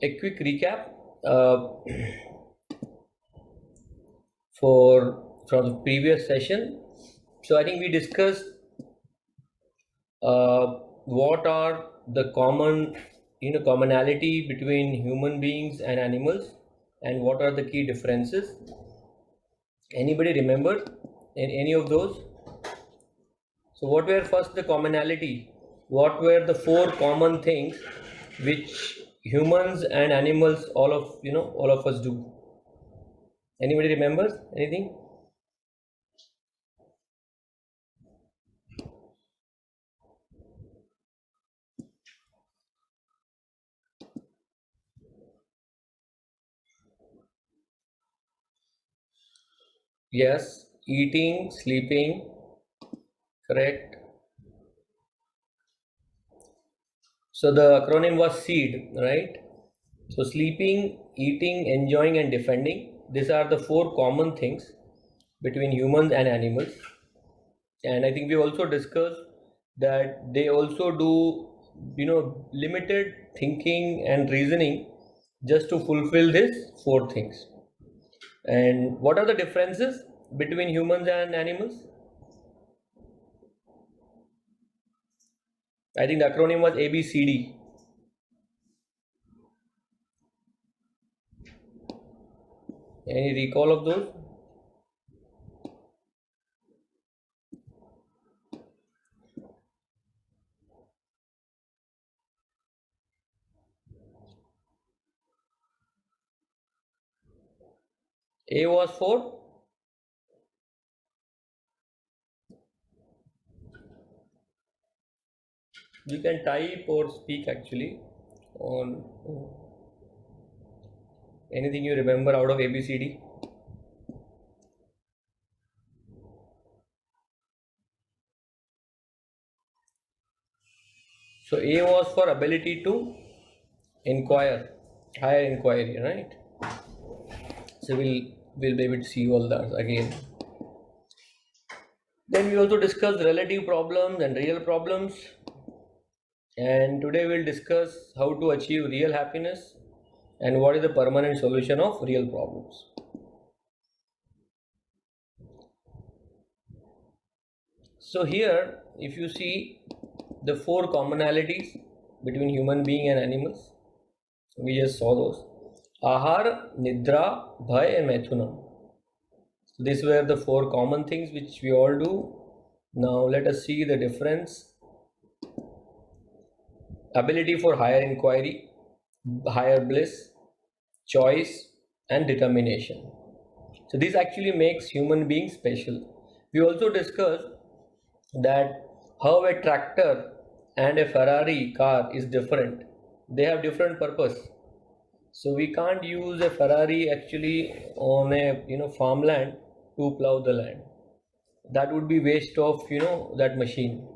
a quick recap from the previous session. So I think we discussed what are the commonality between human beings and animals, and what are the key differences. Anybody remember in any of those? So what were first the commonality? What were the four common things which humans and animals, all of us do? Anybody remembers anything? Yes, eating, sleeping, correct. So the acronym was SEED, right? So sleeping, eating, enjoying, and defending. These are the four common things between humans and animals. And I think we also discussed that they also do, limited thinking and reasoning just to fulfill these four things. And what are the differences between humans and animals? I think the acronym was ABCD. Any recall of those? A was for you can type or speak actually on anything you remember out of ABCD. So A was for ability to inquire, higher inquiry, right? So we'll be able to see all that again. Then we also discussed relative problems and real problems. And today we'll discuss how to achieve real happiness and what is the permanent solution of real problems. So here, if you see the four commonalities between human being and animals, we just saw those. Ahar, Nidra, Bhay and Methunam. So these were the four common things which we all do. Now let us see the difference. Ability for higher inquiry, higher bliss, choice and determination. So this actually makes human beings special. We also discussed that how a tractor and a Ferrari car is different. They have different purpose. So we can't use a Ferrari actually on a farmland to plow the land. That would be waste of that machine.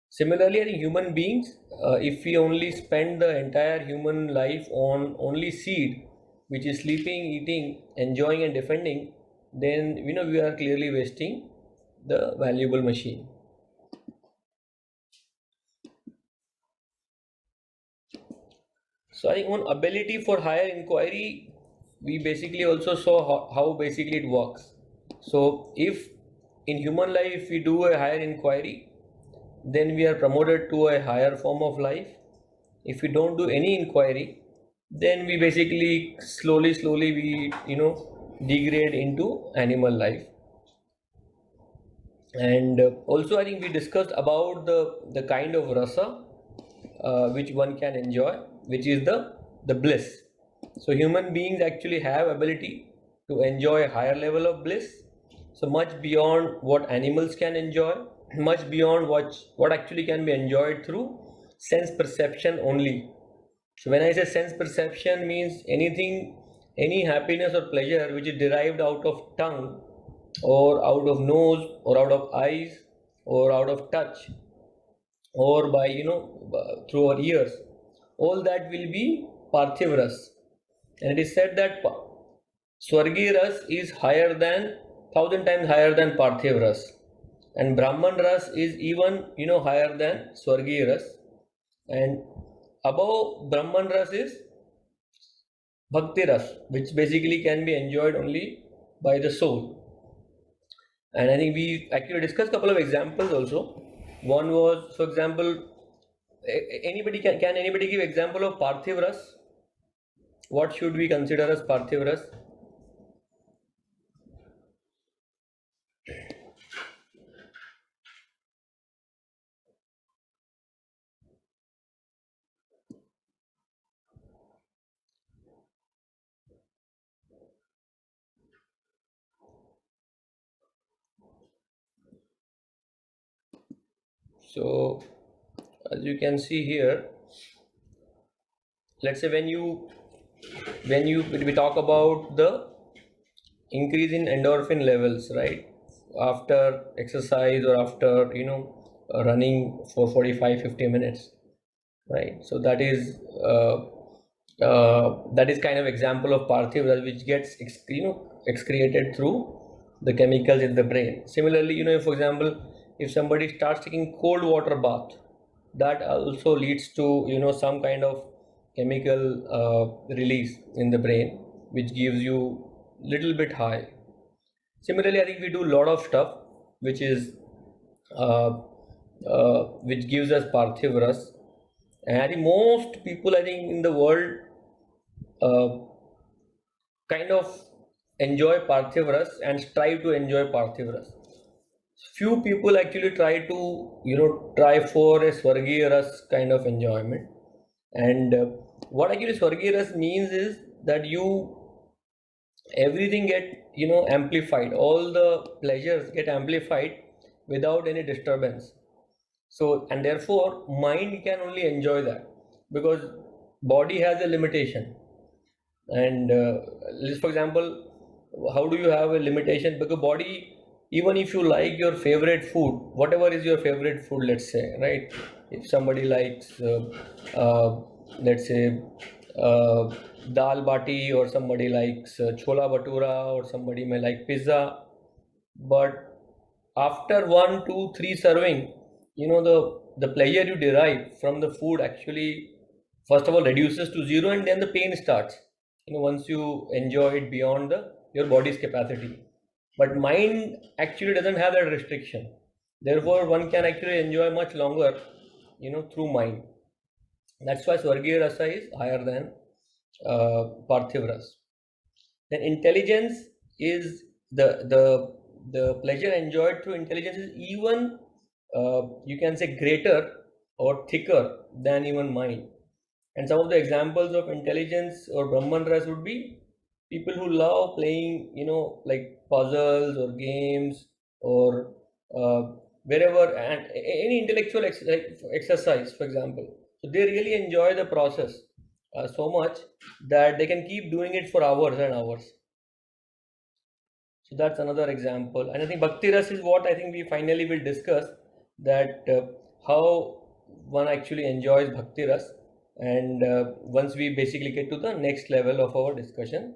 Similarly, I think human beings, if we only spend the entire human life on only seed, which is sleeping, eating, enjoying, and defending, then we are clearly wasting the valuable machine. So I think on ability for higher inquiry, we basically also saw how basically it works. So if in human life we do a higher inquiry, then we are promoted to a higher form of life. If we don't do any inquiry, then we basically slowly we degrade into animal life. And also I think we discussed about the kind of rasa which one can enjoy, which is the bliss. So human beings actually have ability to enjoy a higher level of bliss, so much beyond what animals can enjoy, much beyond what actually can be enjoyed through sense perception only. So when I say sense perception, means anything, any happiness or pleasure which is derived out of tongue or out of nose or out of eyes or out of touch or by through our ears, all that will be parthiv ras. And it is said that swargi ras is higher than 1,000 times higher than parthiv ras, and brahman ras is even higher than swargi ras, and above brahman ras is bhakti ras, which basically can be enjoyed only by the soul. And I think we actually discussed a couple of examples also. One was, for example, anybody can anybody give example of parthiv ras? What should we consider as parthiv ras? So as you can see here, let's say when we talk about the increase in endorphin levels, right, after exercise or after running for 45-50 minutes, right? So that is kind of example of parthiv which gets excreted through the chemicals in the brain. Similarly, for example, if somebody starts taking cold water bath, that also leads to some kind of chemical release in the brain, which gives you little bit high. Similarly, I think we do a lot of stuff which is uh, which gives us parthiv ras, and I think most people, I think, in the world uh, kind of enjoy parthiv ras and strive to enjoy parthiv ras. Few people actually try to try for a swargiya ras kind of enjoyment. And what actually swargiya ras means is that you everything get amplified, all the pleasures get amplified without any disturbance. So, and therefore mind can only enjoy that, because body has a limitation. And let's, for example, how do you have a limitation? Because body, even if you like your favorite food, whatever is your favorite food, let's say, right, if somebody likes uh, let's say uh, dal bati, or somebody likes chola bhatura, or somebody may like pizza, but after 1 2 3 serving, the pleasure you derive from the food actually first of all reduces to zero, and then the pain starts once you enjoy it beyond your body's capacity. But mind actually doesn't have that restriction, therefore one can actually enjoy much longer through mind. That's why swargiya rasa is higher than parthiv ras. Then intelligence is the pleasure enjoyed through intelligence is even you can say greater or thicker than even mind. And some of the examples of intelligence or brahman ras would be people who love playing like puzzles or games, or uh, wherever, and any intellectual like exercise, for example. So they really enjoy the process so much that they can keep doing it for hours and hours. So that's another example. And I think Bhakti Ras is what I think we finally will discuss, that how one actually enjoys Bhakti Ras. And once we basically get to the next level of our discussion.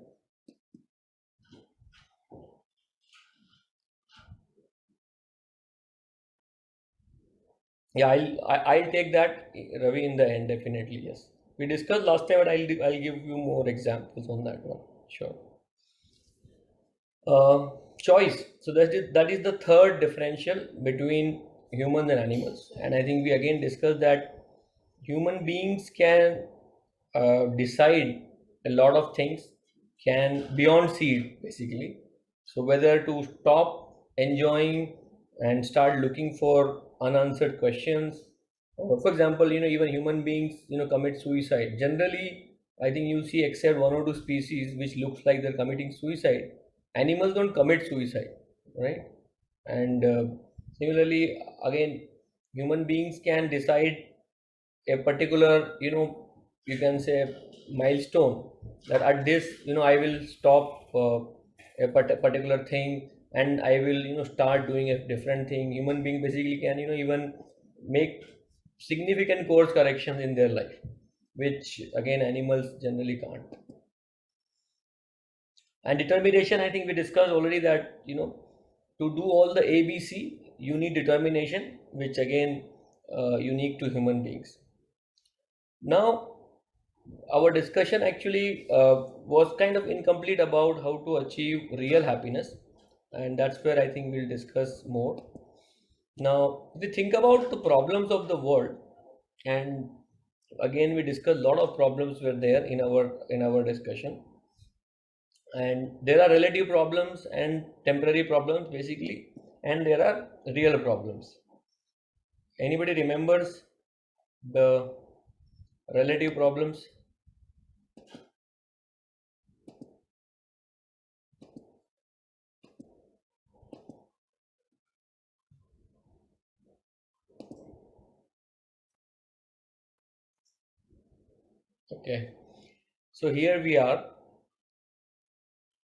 Yeah, I'll take that, Ravi, in the end, definitely, yes. We discussed last time, but I'll give you more examples on that one. Sure. Choice. So that is the third differential between humans and animals. And I think we again discussed that human beings can decide a lot of things, can beyond seed basically. So whether to stop enjoying and start looking for unanswered questions. For example, even human beings commit suicide generally. I think you see, except one or two species which looks like they're committing suicide, animals don't commit suicide, right? And similarly, again, human beings can decide a particular, you can say, milestone, that at this, I will stop a particular thing, and I will start doing a different thing. Human being basically can even make significant course corrections in their life, which again animals generally can't. And determination, I think we discussed already that to do all the ABC you need determination, which again unique to human beings. Now, our discussion actually was kind of incomplete about how to achieve real happiness, and that's where I think we'll discuss more. Now, if we think about the problems of the world, and again we discussed a lot of problems were there in our discussion, and there are relative problems and temporary problems basically, and there are real problems. Anybody remembers the relative problems? Okay, so here we are.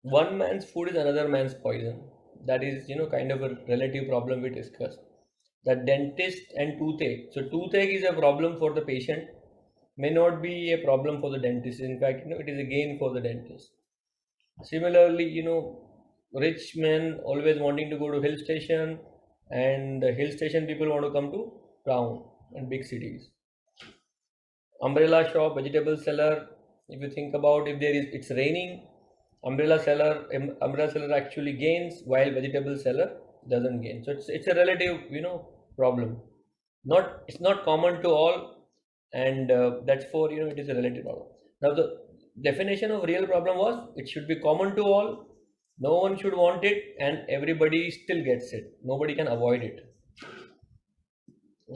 One man's food is another man's poison. That is, kind of a relative problem we discussed. The dentist and toothache. So toothache is a problem for the patient, may not be a problem for the dentist. In fact, it is a gain for the dentist. Similarly, rich men always wanting to go to hill station, and the hill station people want to come to town and big cities. Umbrella shop, vegetable seller. If you think about, if it's raining, umbrella seller actually gains while vegetable seller doesn't gain. So it's a relative problem. Not It's not common to all, and that's for it is a relative problem. Now the definition of real problem was it should be common to all, no one should want it, and everybody still gets it, nobody can avoid it.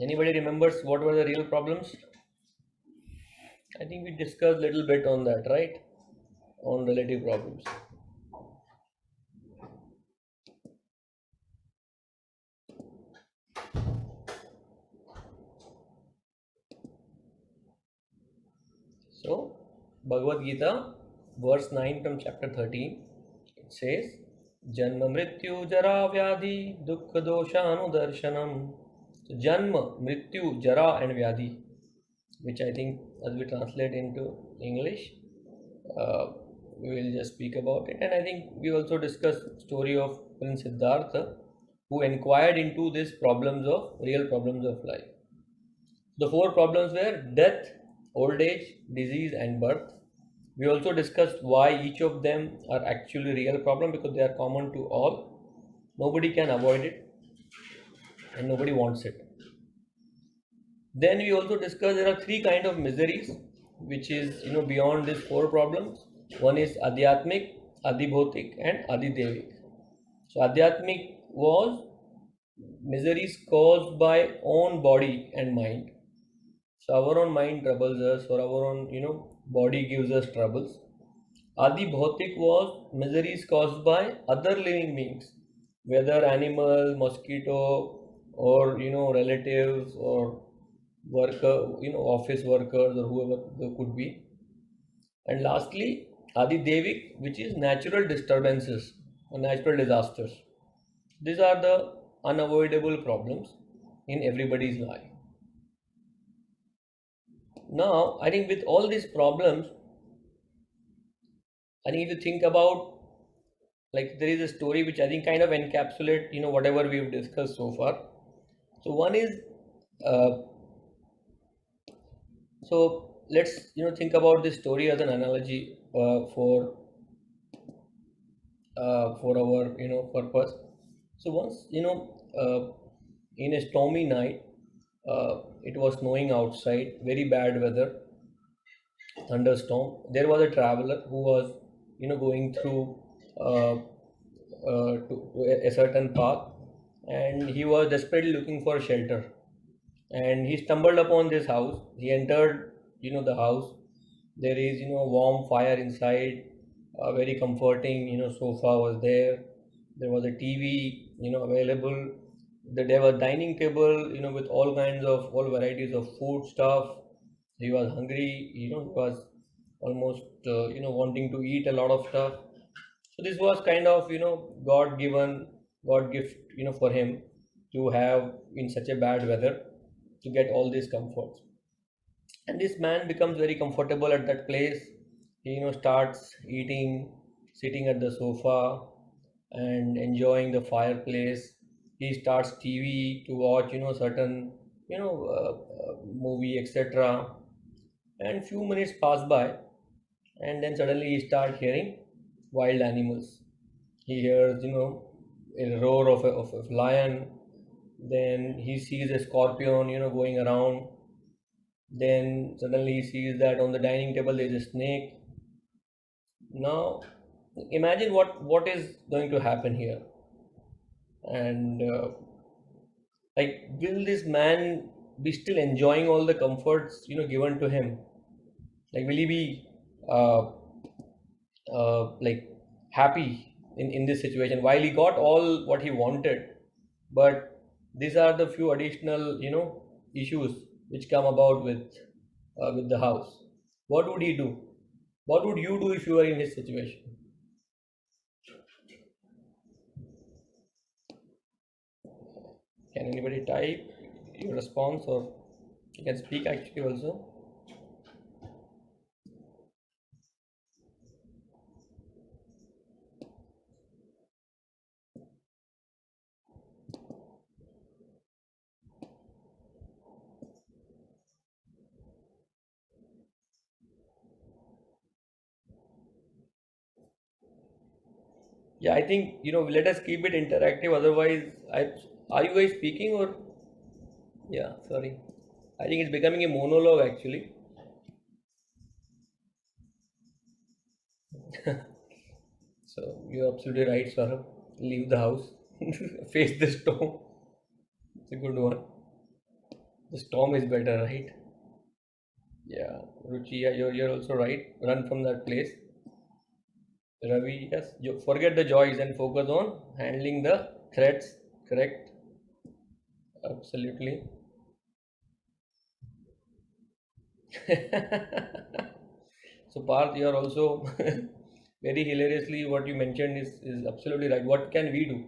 Anybody remembers what were the real problems? I think we discussed a little bit on that, right? On relative problems. So, Bhagavad Gita, verse 9 from chapter 13, it says, Janma Mrityu Jara Vyadhi Dukkha Doshanu Darshanam. So, Janma, Mrityu, Jara, and Vyadhi, which I think as we translate into English, uh, we will just speak about it. And I think we also discussed story of Prince Siddhartha, who inquired into these problems of real problems of life. The four problems were death, old age, disease, and birth. We also discussed why each of them are actually real problem, because they are common to all. Nobody can avoid it and nobody wants it. Then we also discussed there are three kind of miseries, which is beyond these four problems. One is adhyatmic, adhibhotik, and adhidevik. So adhyatmic was miseries caused by own body and mind. So our own mind troubles us, or our own body gives us troubles. Adi Bhautik was miseries caused by other living beings, whether animal, mosquito, or relatives, or worker, office workers, or whoever they could be. And lastly, Adi Devik, which is natural disturbances or natural disasters. These are the unavoidable problems in everybody's life. Now, I think with all these problems, I think if you think about, like, there is a story which I think kind of encapsulate whatever we've discussed so far. So one is, uh, so let's think about this story as an analogy for our purpose. So once in a stormy night, it was snowing outside, very bad weather, thunderstorm. There was a traveler who was going through uh, to a certain path, and he was desperately looking for shelter, and he stumbled upon this house. He entered the house. There is warm fire inside, a very comforting sofa was there. There was a TV available. There was dining table with all varieties of food stuff. He was hungry, he was almost wanting to eat a lot of stuff. So this was kind of god given, god gift for him to have in such a bad weather, to get all these comforts. And this man becomes very comfortable at that place. He starts eating, sitting at the sofa and enjoying the fireplace. He starts TV to watch certain movie, etc. and few minutes pass by, and then suddenly he start hearing wild animals. He hears, a roar of a lion. Then he sees a scorpion, going around. Then suddenly he sees that on the dining table there is a snake. Now imagine what is going to happen here. And like, will this man be still enjoying all the comforts, given to him? Like, will he be uh, like happy in this situation while he got all what he wanted? But these are the few additional, issues which come about with the house. What would he do? What would you do if you were in his situation? Can anybody type your response, or you can speak actually also? Yeah, I think, let us keep it interactive. Otherwise, are you guys speaking, or yeah? Sorry, I think it's becoming a monologue actually. So you're absolutely right, Saurabh. Leave the house, face the storm. It's a good one. The storm is better, right? Yeah, Ruchi, yeah, you're also right. Run from that place. Ravi, yes, you forget the joys and focus on handling the threats. Correct. Absolutely. So Parth, you are also very hilariously, what you mentioned is absolutely right. What can we do?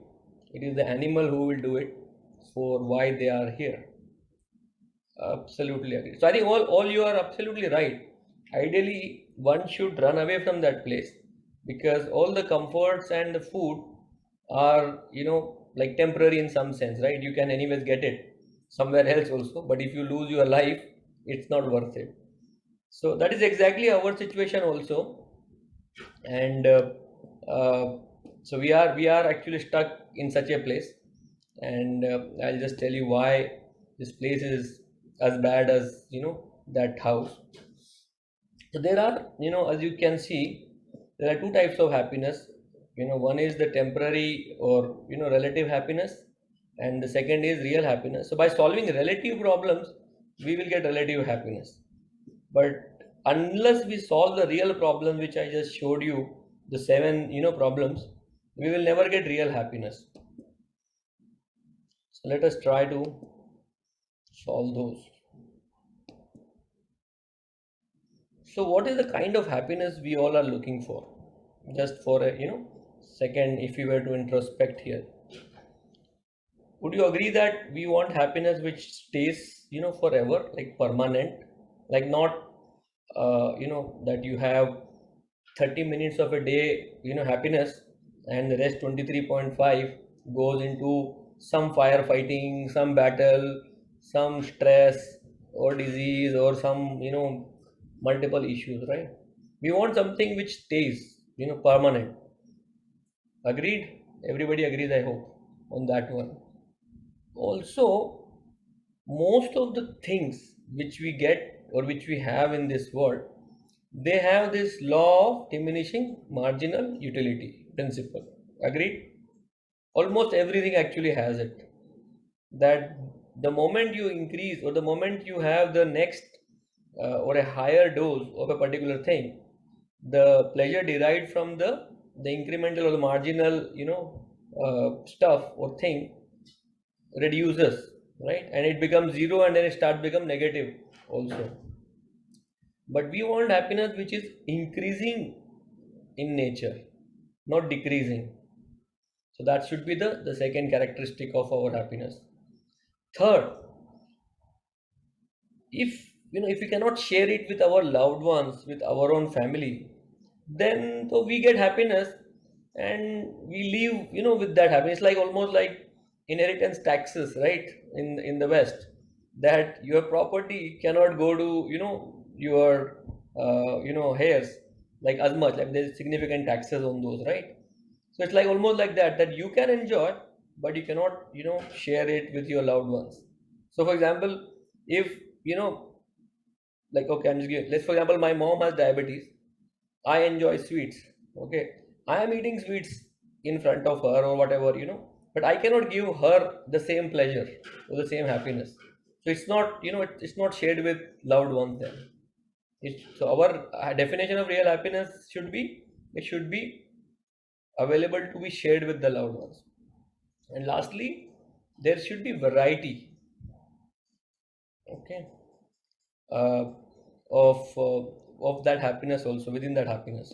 It is the animal who will do it for why they are here. Absolutely agree. So I think all you are absolutely right. Ideally, one should run away from that place, because all the comforts and the food are, like temporary in some sense, right? You can anyways get it somewhere else also, but if you lose your life, it's not worth it. So that is exactly our situation also. And uh, so we are actually stuck in such a place. And I'll just tell you why this place is as bad as, that house. So there are, as you can see, there are two types of happiness. One is the temporary or, relative happiness, and the second is real happiness. So by solving relative problems, we will get relative happiness. But unless we solve the real problem, which I just showed you, the seven, problems, we will never get real happiness. So let us try to solve those. So what is the kind of happiness we all are looking for? Just for a, second, if we were to introspect here, would you agree that we want happiness which stays, forever, like permanent, like not, that you have 30 minutes of a day, happiness, and the rest 23.5 goes into some firefighting, some battle, some stress or disease, or some, multiple issues, right? We want something which stays, permanent. Agreed? Everybody agrees, I hope, on that one. Also, most of the things which we get or which we have in this world, they have this law of diminishing marginal utility principle. Agreed? Almost everything actually has it. That the moment you increase, or the moment you have the next or a higher dose of a particular thing, the pleasure derived from the incremental or the marginal, stuff or thing reduces, right? And it becomes zero, and then it starts become negative also. But we want happiness which is increasing in nature, not decreasing. So that should be the second characteristic of our happiness. Third, if we cannot share it with our loved ones, with our own family, then so we get happiness, and we live, with that happiness. Like almost like inheritance taxes, right? In the West, that your property cannot go to, your hairs like as much, like there's significant taxes on those, right? So it's like almost like that you can enjoy, but you cannot share it with your loved ones. So for example, if you know like, okay, I'm just giving, let's for example, my mom has diabetes. I enjoy sweets. Okay, I am eating sweets in front of her or whatever, but I cannot give her the same pleasure or the same happiness. So it's not, it's not shared with loved ones then. So our definition of real happiness should be, it should be available to be shared with the loved ones. And lastly, there should be variety, okay, uh, of that happiness also within that happiness.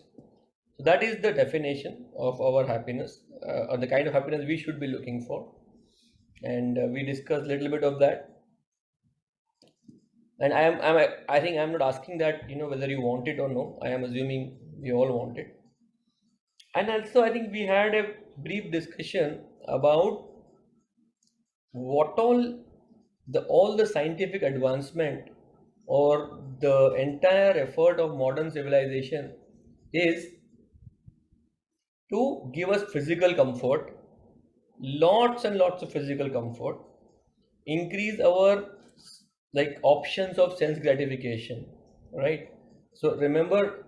So that is the definition of our happiness, or the kind of happiness we should be looking for. And we discussed a little bit of that. And I think I'm not asking that, whether you want it or no. I am assuming we all want it. And also, I think we had a brief discussion about what all the scientific advancement or the entire effort of modern civilization is to give us physical comfort, lots and lots of physical comfort, increase our like options of sense gratification, right? So remember,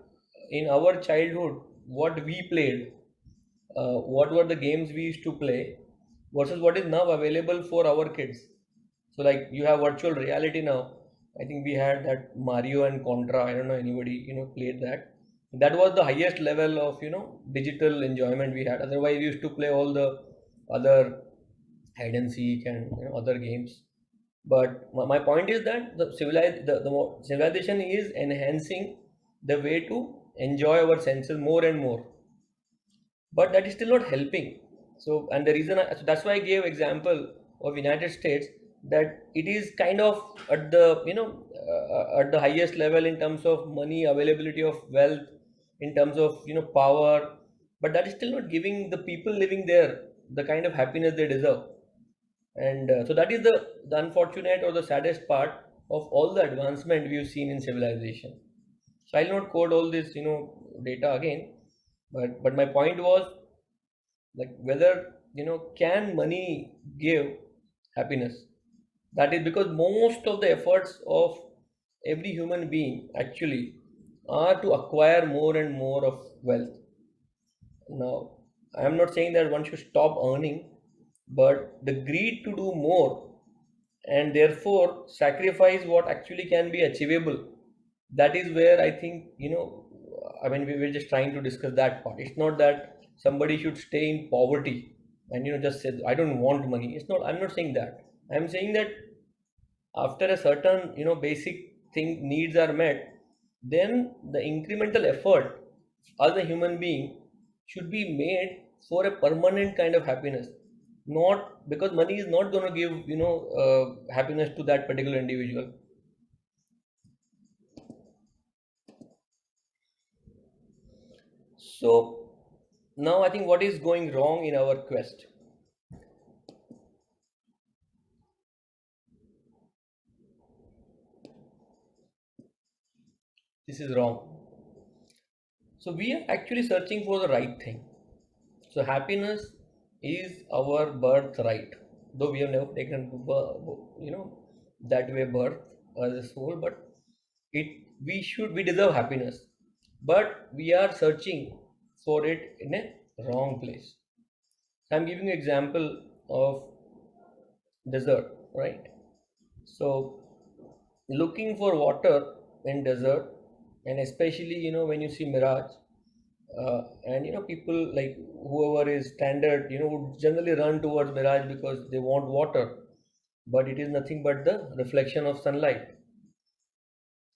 in our childhood, what we played, what were the games we used to play versus what is now available for our kids. So like you have virtual reality now. I think we had that Mario and Contra. I don't know anybody played that. That was the highest level of digital enjoyment we had. Otherwise, we used to play all the other hide and seek and other games. But my point is that the civilization is enhancing the way to enjoy our senses more and more, but that is still not helping. So, and the reason so that's why I gave example of United States, that it is kind of at the at the highest level in terms of money, availability of wealth, in terms of power, but that is still not giving the people living there the kind of happiness they deserve. And so that is the unfortunate or the saddest part of all the advancement we've seen in civilization. So I'll not quote all this data again, but my point was like whether can money give happiness. That is because most of the efforts of every human being actually are to acquire more and more of wealth. Now, I am not saying that one should stop earning, but the greed to do more and therefore sacrifice what actually can be achievable, that is where I think I mean, we were just trying to discuss that part. It's not that somebody should stay in poverty and just say I don't want money. It's not, I'm not saying that. I'm saying that after a certain basic thing needs are met, then the incremental effort as a human being should be made for a permanent kind of happiness. Not because money is not going to give happiness to that particular individual. So now I think what is going wrong in our quest. This is wrong. So we are actually searching for the right thing. So happiness is our birthright, though we have never taken that way birth as a soul, but it we deserve happiness, but we are searching for it in a wrong place. So I'm giving you example of desert, right? So looking for water in desert, and especially when you see mirage, and people like whoever is standard would generally run towards mirage because they want water, but it is nothing but the reflection of sunlight.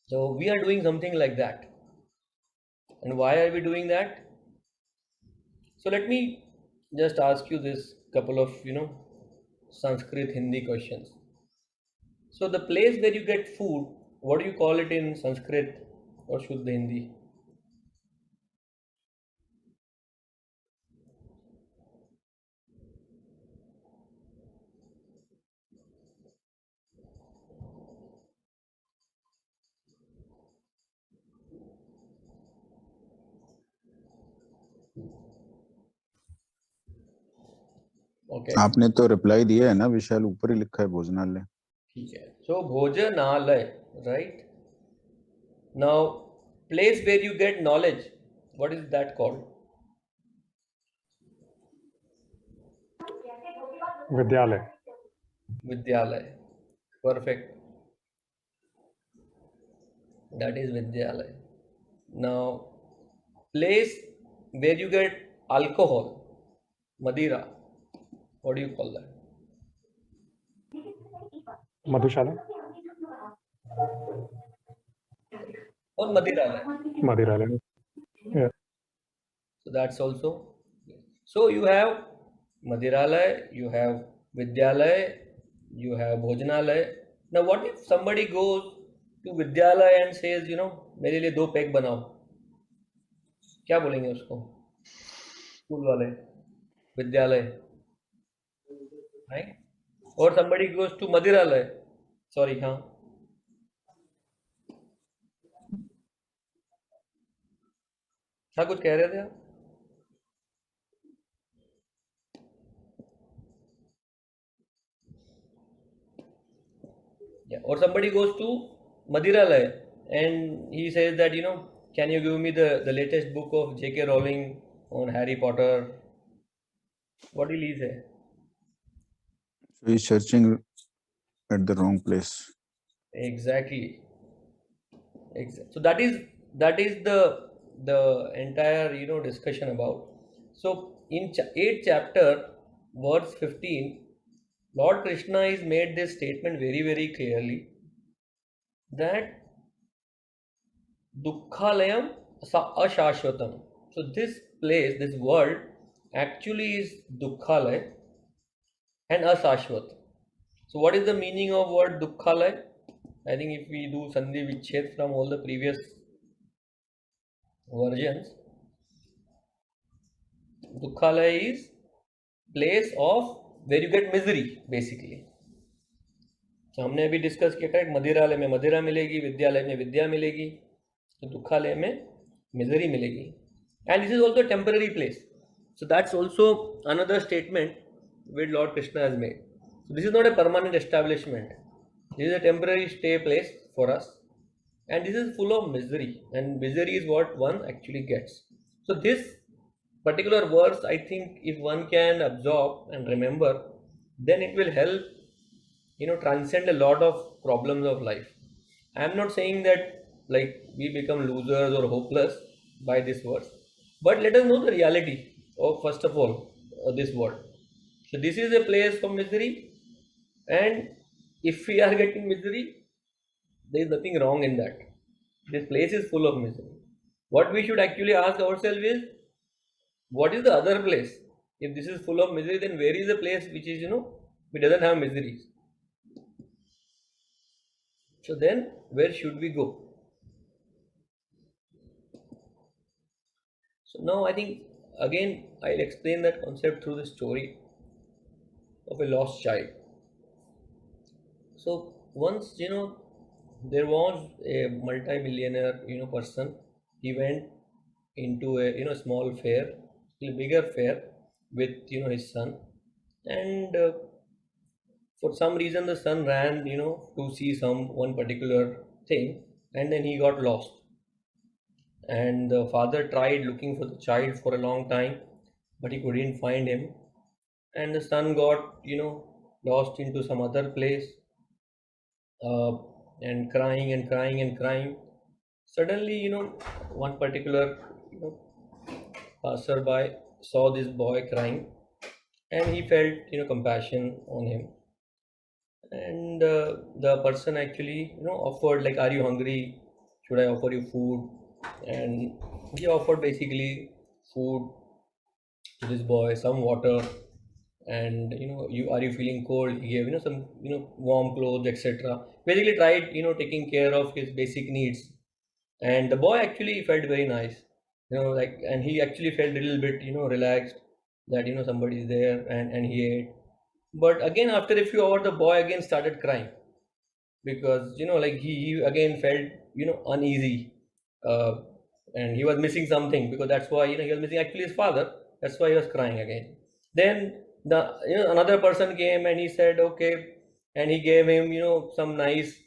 So we are doing something like that. And why are we doing that? So let me just ask you this couple of Sanskrit Hindi questions. So the place where you get food, what do you call it in Sanskrit or Shuddha Hindi? Okay. आपने तो reply दिया है ना विशाल, ऊपर ही लिखा है भोजनालय. ठीक है. So bhojanalay, right? Now, place where you get knowledge. What is that called? विद्यालय. Vidyalay. Perfect. That is Vidyalay. Now, place where you get alcohol, Madira. What do you call that? Madhushala. Or Madiralay. मदिरालय. Yeah. So that's also. So you have Madiralay, you have Vidyalay, you have Bhojanalay. Now, what if somebody goes to Vidyalay and says, मेरे लिए 2 pack बनाओ, क्या बोलेंगे उसको? School वाले, विद्यालय, right? Or somebody goes to Madiralay. Sorry, हाँ. हाँ, कुछ कह रहे थे आप? Yeah. Or somebody goes to Madiralay and he says that, can you give me the latest book of J.K. Rowling on Harry Potter? What will he say? So he's searching at the wrong place. Exactly. So that is the entire discussion about. So in 8th chapter, verse 15, Lord Krishna has made this statement very, very clearly that Dukkhalayam Ashashvatam. So this place, this world actually is Dukkhalay and Asashvat. So what is the meaning of word Dukkhalay? I think if we do Sandhi Vichhed from all the previous versions, Dukkhalay is place of where you get misery basically. तो हमने अभी discuss किया था मदिरालय में मदिरा मिलेगी, विद्यालय में विद्या मिलेगी, तो दुखालय में मिजरी मिलेगी. And this is also a temporary place. So that's also another statement which Lord Krishna has made. So this is not a permanent establishment. This is a temporary stay place for us. And this is full of misery. And misery is what one actually gets. So this particular verse, I think if one can absorb and remember, then it will help transcend a lot of problems of life. I am not saying that like we become losers or hopeless by this verse, but let us know the reality of first of all this world. So this is a place of misery, and if we are getting misery, there is nothing wrong in that. This place is full of misery. What we should actually ask ourselves is, what is the other place? If this is full of misery, then where is the place which is which doesn't have miseries? So then, where should we go? So now I think again I'll explain that concept through the story of a lost child. So once there was a multi-millionaire person. He went into a small fair, a bigger fair with his son, and for some reason the son ran to see some one particular thing, and then he got lost. And the father tried looking for the child for a long time, but he couldn't find him. And the son got lost into some other place, uh, and crying and crying and crying. Suddenly one particular passerby saw this boy crying, and he felt compassion on him. And the person actually offered, like, are you hungry, should I offer you food? And he offered basically food to this boy, some water, and you are you feeling cold? He gave some warm clothes, etc. Basically tried taking care of his basic needs. And the boy actually felt very nice, like, and he actually felt a little bit relaxed that somebody is there, and he ate. But again, after a few hours, the boy again started crying, because like he again felt uneasy, uh, and he was missing something, because that's why he was missing actually his father. That's why he was crying again. Then another person came and he said okay, and he gave him some nice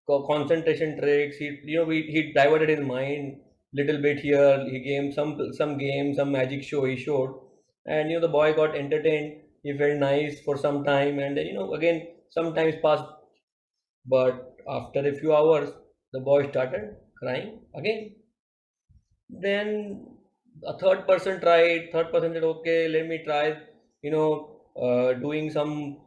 concentration tricks. He diverted his mind little bit here. He gave him some game, some magic show he showed, and the boy got entertained. He felt nice for some time, and then again sometimes passed. But after a few hours, the boy started crying again. Then a third person tried. Third person said, "Okay, let me try. Doing some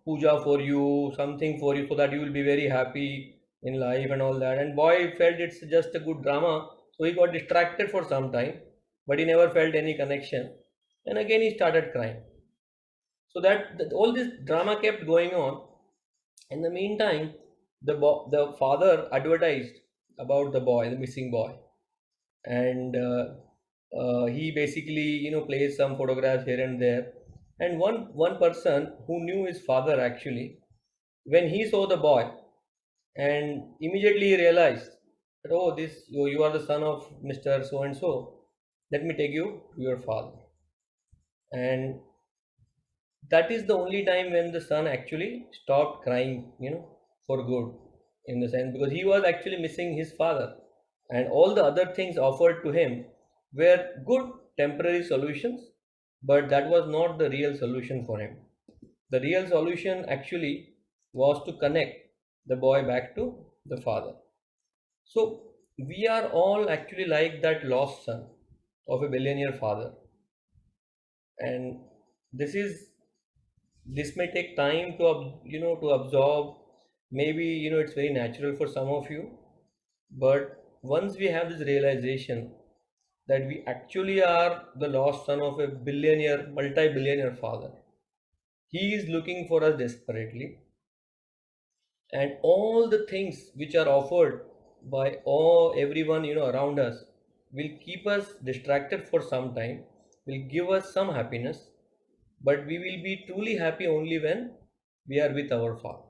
puja for you, something for you, so that you will be very happy in life and all that." And boy felt it's just a good drama, so he got distracted for some time, but he never felt any connection. And again he started crying. So that all this drama kept going on. In the meantime, the father advertised about the boy, the missing boy, and he basically plays some photographs here and there. And one person who knew his father actually, when he saw the boy, and immediately he realized that, oh, this you are the son of Mr. So and so. Let me take you to your father. And that is the only time when the son actually stopped crying, for good, in the sense, because he was actually missing his father, and all the other things offered to him were good temporary solutions, but that was not the real solution for him. The real solution actually was to connect the boy back to the father. So we are all actually like that lost son of a billionaire father, and this is this may take time to to absorb. Maybe it's very natural for some of you, but once we have this realization that we actually are the lost son of a billionaire, multi-billionaire father, he is looking for us desperately, and all the things which are offered by all everyone around us will keep us distracted for some time, will give us some happiness, but we will be truly happy only when we are with our father.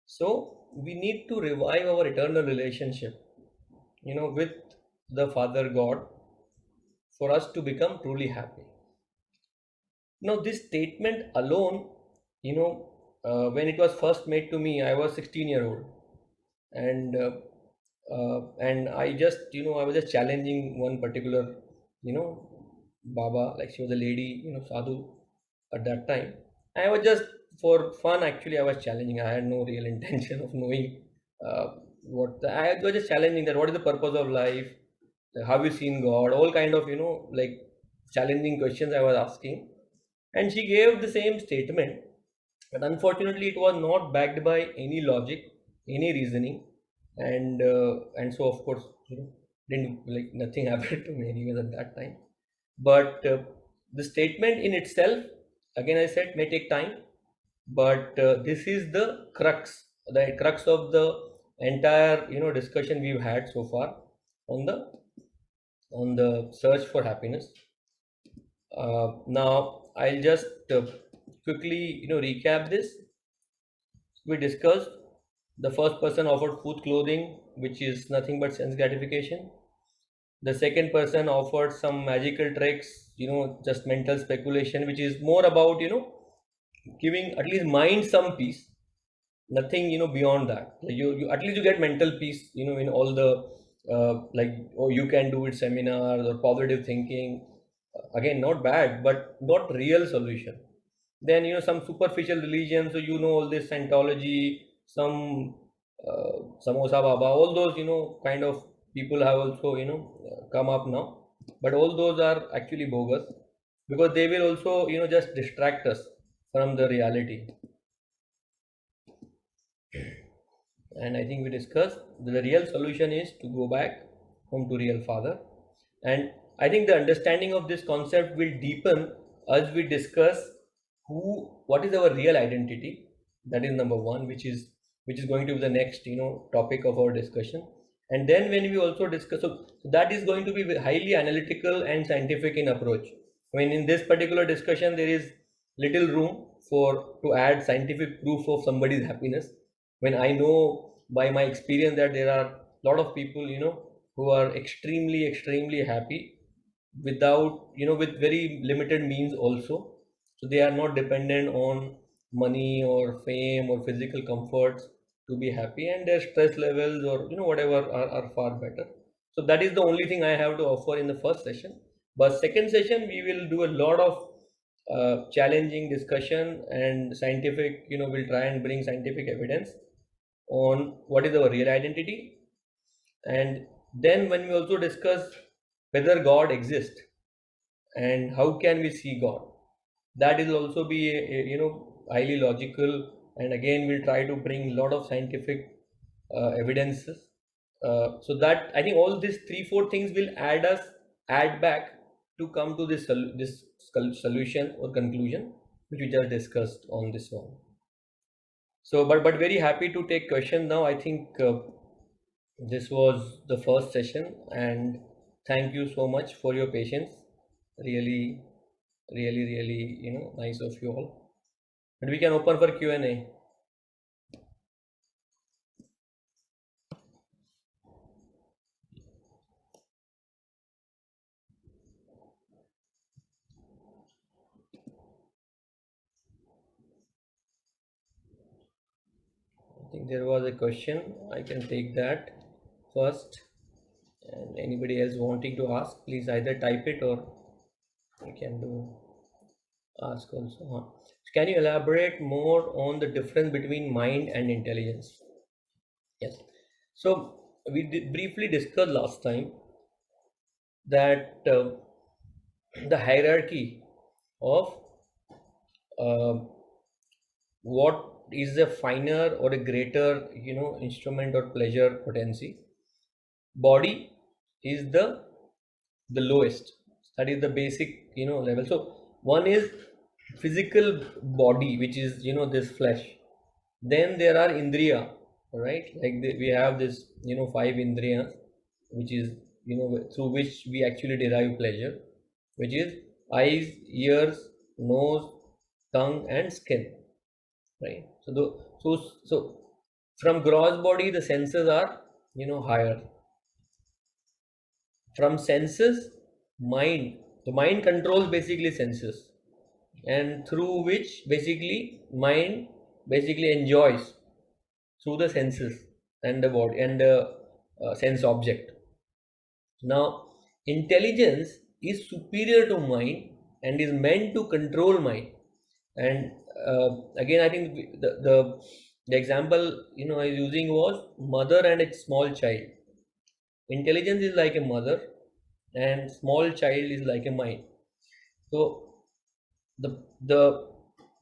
So we need to revive our eternal relationship, with the Father God, for us to become truly happy. Now, this statement alone, when it was first made to me, I was 16-year-old, and and I just, I was just challenging one particular, Baba, like she was a lady, sadhu at that time. I was just for fun, actually, I was challenging. I had no real intention of knowing I was just challenging that what is the purpose of life, have you seen God, all kind of, like challenging questions I was asking. And she gave the same statement, but unfortunately, it was not backed by any logic, any reasoning, and so of course, didn't like nothing happened to me anyways at that time. But the statement in itself, again, I said, may take time, but this is the crux of the entire discussion we've had so far on the search for happiness. Now I'll just quickly recap this. We discussed the first person offered food, clothing, which is nothing but sense gratification. The second person offered some magical tricks, just mental speculation, which is more about giving at least mind some peace. Nothing beyond that. Like you at least you get mental peace in all the like, oh, you can do it seminars or positive thinking. Again, not bad, but not real solution. Then some superficial religion, so all this Scientology, some samosa baba, all those kind of people have also come up now, but all those are actually bogus, because they will also just distract us from the reality. And I think we discussed that the real solution is to go back home to real father. And I think the understanding of this concept will deepen as we discuss what is our real identity. That is number one, which is going to be the next topic of our discussion. And then when we also discuss, so that is going to be highly analytical and scientific in approach. I mean, in this particular discussion, there is little room for to add scientific proof of somebody's happiness, when I know by my experience that there are a lot of people who are extremely happy, without, with very limited means also. So they are not dependent on money or fame or physical comforts to be happy, and their stress levels or whatever are far better. So that is the only thing I have to offer in the first session. But second session we will do a lot of challenging discussion and scientific, we'll try and bring scientific evidence on what is our real identity. And then when we also discuss whether God exists and how can we see God, that will also be highly logical. And again we'll try to bring a lot of scientific evidences, so that I think all these 3-4 things will add back to come to this solution or conclusion which we just discussed on this one. So but very happy to take questions now. I think this was the first session, and thank you so much for your patience. Really, really, nice of you all. And we can open for Q&A. I think there was a question. I can take that first. And anybody else wanting to ask, please either type it or you can ask also. Can you elaborate more on the difference between mind and intelligence? Yes. So we briefly discussed last time that the hierarchy of uh, what is a finer or a greater, instrument or pleasure potency. Body is the lowest. That is the basic, level. So one is physical body, which is, this flesh. Then there are indriya, right? Like we have this, 5 indriyas, which is, through which we actually derive pleasure, which is eyes, ears, nose, tongue, and skin, right? So from gross body, the senses are, higher. From senses, mind, the mind controls basically senses, and through which basically mind basically enjoys through the senses and the body and the sense object. Now intelligence is superior to mind and is meant to control mind. And again I think the example I was using was mother and a small child. Intelligence is like a mother and small child is like a mind. So the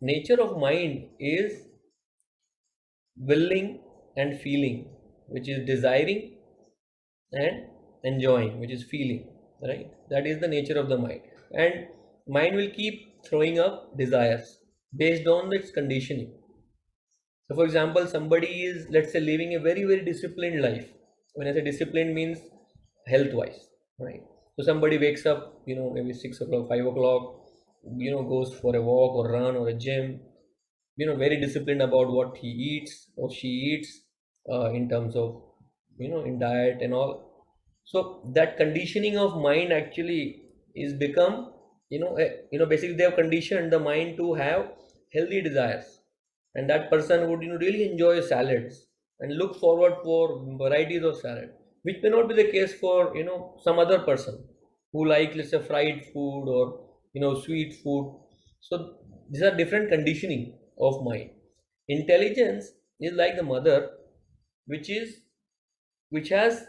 nature of mind is willing and feeling, which is desiring, and enjoying, which is feeling, right? That is the nature of the mind. And mind will keep throwing up desires based on its conditioning. So for example, somebody is, let's say, living a very disciplined life. When I say disciplined means health wise, right? So somebody wakes up, maybe 6 o'clock, 5 o'clock, goes for a walk or run or a gym, very disciplined about what he eats or she eats, in terms of, in diet and all. So that conditioning of mind actually is become, basically they have conditioned the mind to have healthy desires, and that person would, really enjoy salads and look forward for varieties of salad, which may not be the case for, some other person who like, let's say, fried food or, sweet food. So these are different conditioning of mind. Intelligence is like the mother, which is which has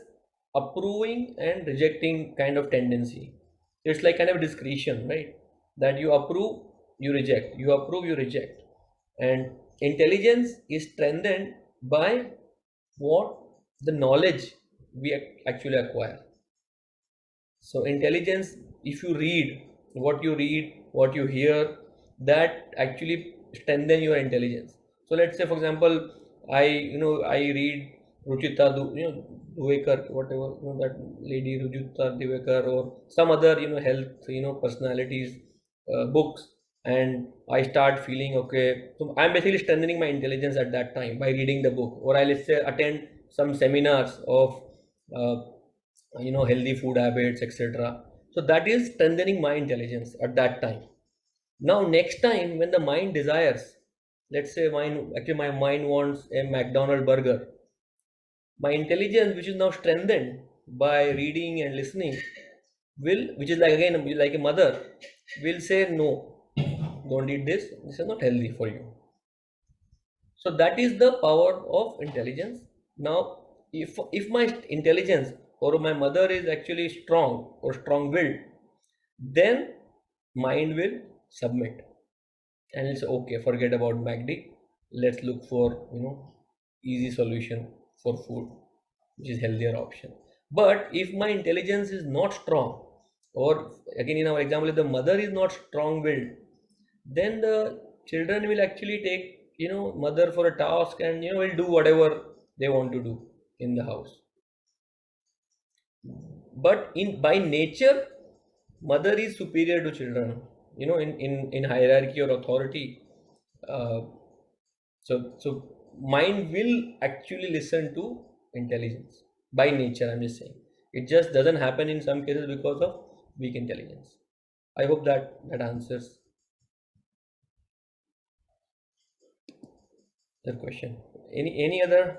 approving and rejecting kind of tendency. It's like kind of discretion, right? That you approve, you reject, you approve, you reject. And intelligence is strengthened by what the knowledge we actually acquire. So intelligence, if you read, what you hear, that actually strengthen your intelligence. So let's say, for example, I read Ruchita, Duvekar, whatever, that lady Ruchita Duvekar or some other, health, personalities, books, and I start feeling okay. So I'm basically strengthening my intelligence at that time by reading the book, or I, let's say, attend some seminars of, healthy food habits, etc. So that is strengthening my intelligence at that time. Now next time when the mind desires, let's say my mind wants a McDonald's burger, my intelligence, which is now strengthened by reading and listening, which is like again like a mother, will say no, don't eat this, this is not healthy for you. So that is the power of intelligence. Now if my intelligence or my mother is actually strong or strong willed, then mind will submit and it's okay, forget about MACD, let's look for easy solution for food, which is healthier option. But if my intelligence is not strong, or again in our example, if the mother is not strong willed, then the children will actually take mother for a task and will do whatever they want to do in the house. But in by nature, mother is superior to children, in hierarchy or authority. uh, so mind will actually listen to intelligence by nature. I'm just saying it just doesn't happen in some cases because of weak intelligence. I hope that answers the question. Any other?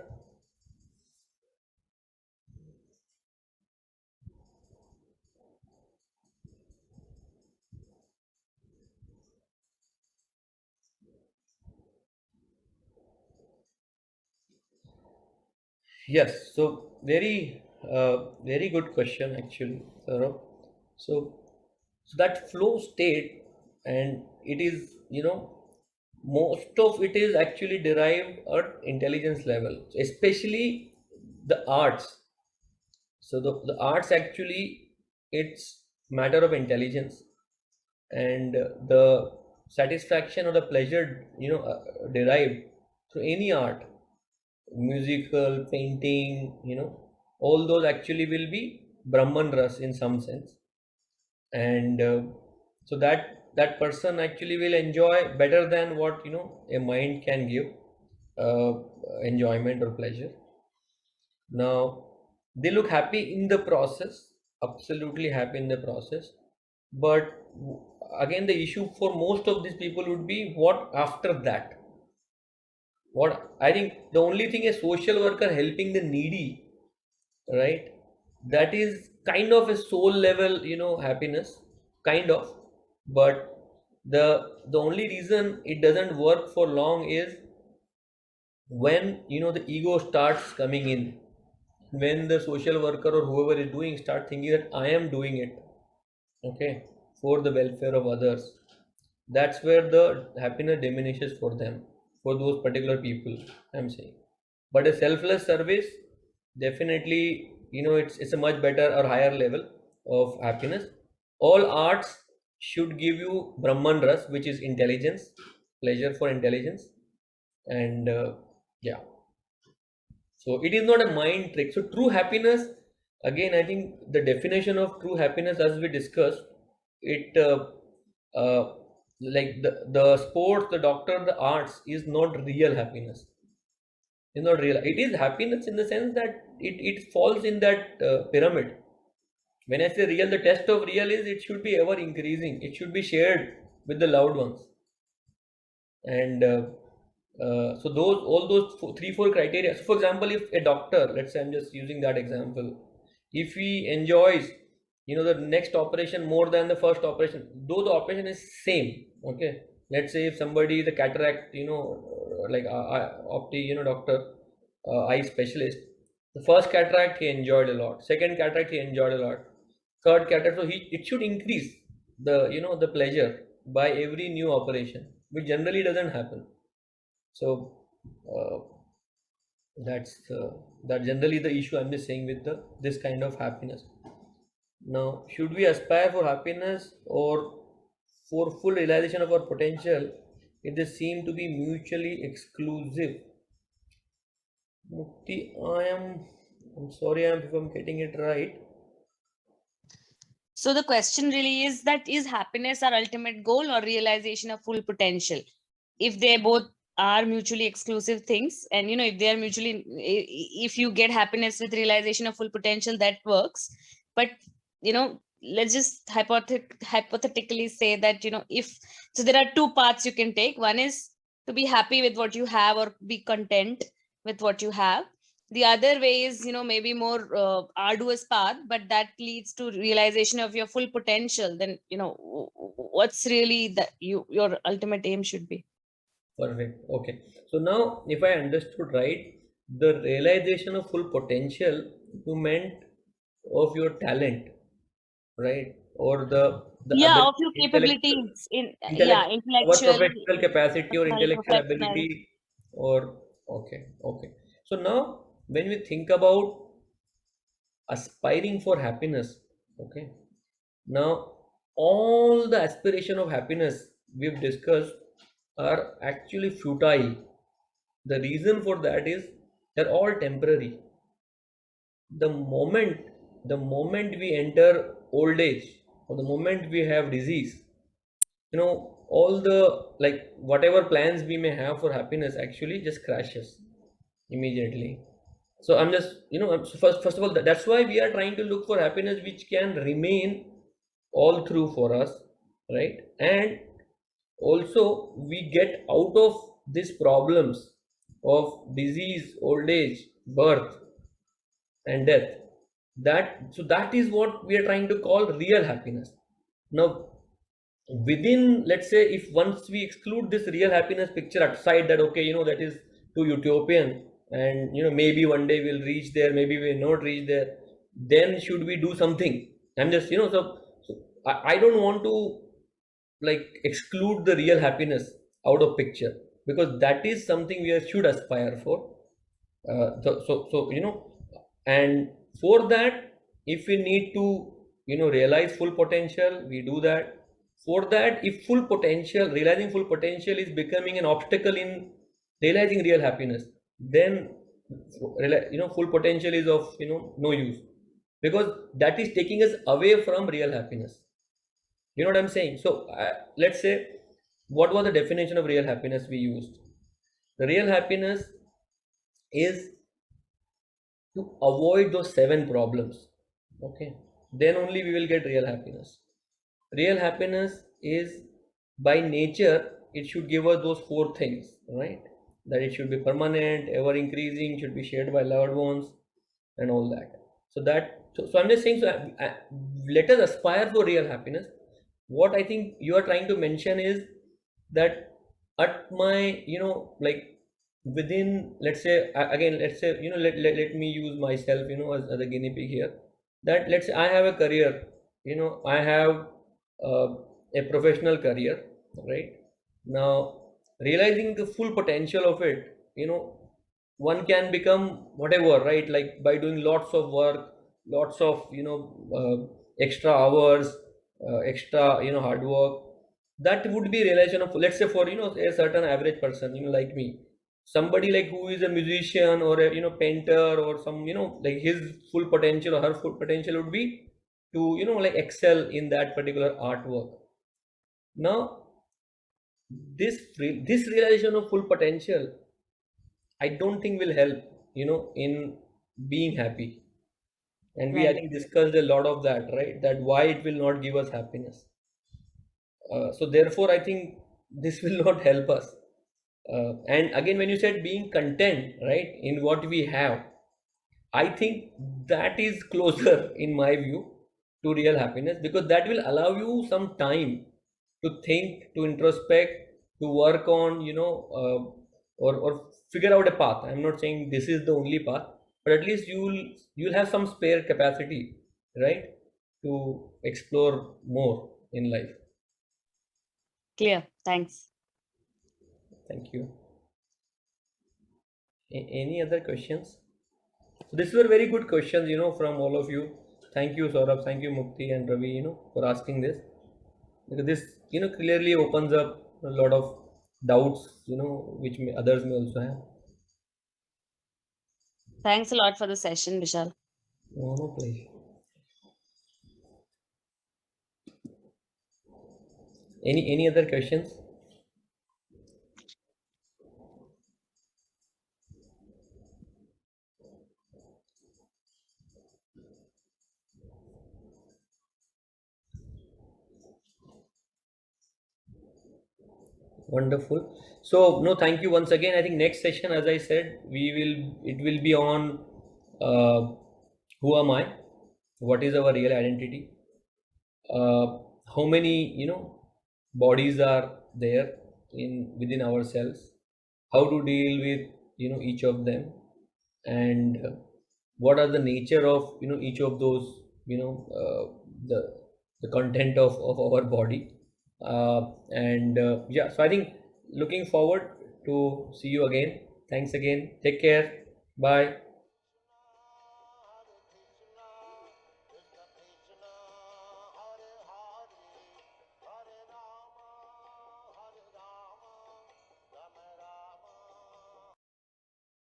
Yes, so very good question actually, Saurabh. So that flow state, and it is most of it is actually derived at intelligence level, especially the arts. So the arts actually, it's matter of intelligence, and the satisfaction or the pleasure derived through any art, musical, painting, all those actually will be Brahman ras in some sense. And so that person actually will enjoy better than what a mind can give uh, enjoyment or pleasure. Now they look happy in the process, absolutely happy in the process, but again the issue for most of these people would be what after that. What I think, the only thing a social worker helping the needy, right, that is kind of a soul level happiness, kind of. But the only reason it doesn't work for long is when the ego starts coming in, when the social worker or whoever is doing start thinking that I am doing it, okay, for the welfare of others. That's where the happiness diminishes for them, for those particular people, I'm saying. But a selfless service, definitely, it's a much better or higher level of happiness. All arts should give you Brahman ras, which is intelligence, pleasure for intelligence. And yeah, so it is not a mind trick. So true happiness, again, I think the definition of true happiness, as we discussed, it like the sports, the doctor, the arts is not real happiness. It's not real. It is happiness in the sense that it falls in that pyramid. When I say real, the test of real is it should be ever increasing. It should be shared with the loved ones. And so those all those 3-4 criteria. So for example, if a doctor, let's say I'm just using that example, if he enjoys the next operation more than the first operation, though the operation is same, okay, let's say if somebody is a cataract like doctor, eye specialist, the first cataract he enjoyed a lot, second cataract he enjoyed a lot, third cataract, so it should increase the the pleasure by every new operation, which generally doesn't happen. So uh, that generally the issue I'm just saying with this kind of happiness. Now, should we aspire for happiness or for full realization of our potential if they seem to be mutually exclusive? Mukti, I'm sorry if I'm getting it right. So the question really is that is happiness our ultimate goal or realization of full potential? If they both are mutually exclusive things, and if they are mutually, if you get happiness with realization of full potential, that works. But let's just hypothetically say that, if so, there are two paths you can take. One is to be happy with what you have or be content with what you have. The other way is, maybe more arduous path, but that leads to realization of your full potential. Then, what's really your ultimate aim should be. Perfect. Okay. So now, if I understood right, the realization of full potential, you meant of your talent, right? Or the Yeah, ability, of your intellectual, capabilities in, intellect, our intellectual, professional capacity or intellectual professional. ability, or okay, okay. So now, when we think about aspiring for happiness, okay, now all the aspiration of happiness we've discussed are actually futile. The reason for that is they're all temporary. The moment the moment we enter old age, or the moment we have disease, all the, like, whatever plans we may have for happiness actually just crashes immediately. So I'm just, so first of all, that's why we are trying to look for happiness which can remain all through for us, right? And also we get out of these problems of disease, old age, birth, and death. That is what we are trying to call real happiness. Now, within, let's say, if once we exclude this real happiness picture outside, that okay, that is too utopian, and maybe one day we'll reach there, maybe we'll not reach there, then should we do something? I'm just, so I don't want to, like, exclude the real happiness out of picture, because that is something we should aspire for. And for that, if we need to, realize full potential, we do that. For that, if realizing full potential is becoming an obstacle in realizing real happiness, then full potential is of, no use, because that is taking us away from real happiness. You know what I'm saying? So let's say, what was the definition of real happiness we used? The real happiness is to avoid those 7 problems. Okay, then only we will get real happiness. Real happiness is, by nature, it should give us those 4 things, right? That it should be permanent, ever increasing, should be shared by loved ones, and all that. So I'm just saying, so let us aspire for real happiness. What I think you are trying to mention is that, at my, like, within, let's say, again, let's say, let me use myself, as a guinea pig here. That, let's say, I have a career, I have uh, a professional career, right? Now, realizing the full potential of it, one can become whatever, right? Like, by doing lots of work, lots of, extra hours, extra, hard work. That would be realization of, let's say, for, a certain average person, like me, somebody like who is a musician, or a, painter, or some, like, his full potential or her full potential would be to, like, excel in that particular artwork. Now, this realization of full potential, I don't think will help, in being happy. And we, I Right. think, discussed a lot of that, right? That why it will not give us happiness. So therefore, I think this will not help us. And again, when you said being content, right, in what we have, I think that is closer, in my view, to real happiness, because that will allow you some time to think, to introspect, to work on, or figure out a path. I'm not saying this is the only path, but at least you'll have some spare capacity, right, to explore more in life. Clear. Thanks. Thank you. Any other questions? So these were very good questions, from all of you. Thank you, Saurabh. Thank you, Mukti and Ravi, for asking this. Because this, clearly opens up a lot of doubts, which others may also have. Thanks a lot for the session, Vishal. No, no, pleasure. Any other questions? Wonderful. So no, thank you once again. I think next session, as I said, it will be on who am I? What is our real identity? How many bodies are there within ourselves? How to deal with each of them, and what are the nature of each of those the content of our body, and yeah, so I think looking forward to see you again. Thanks again. Take care. Bye.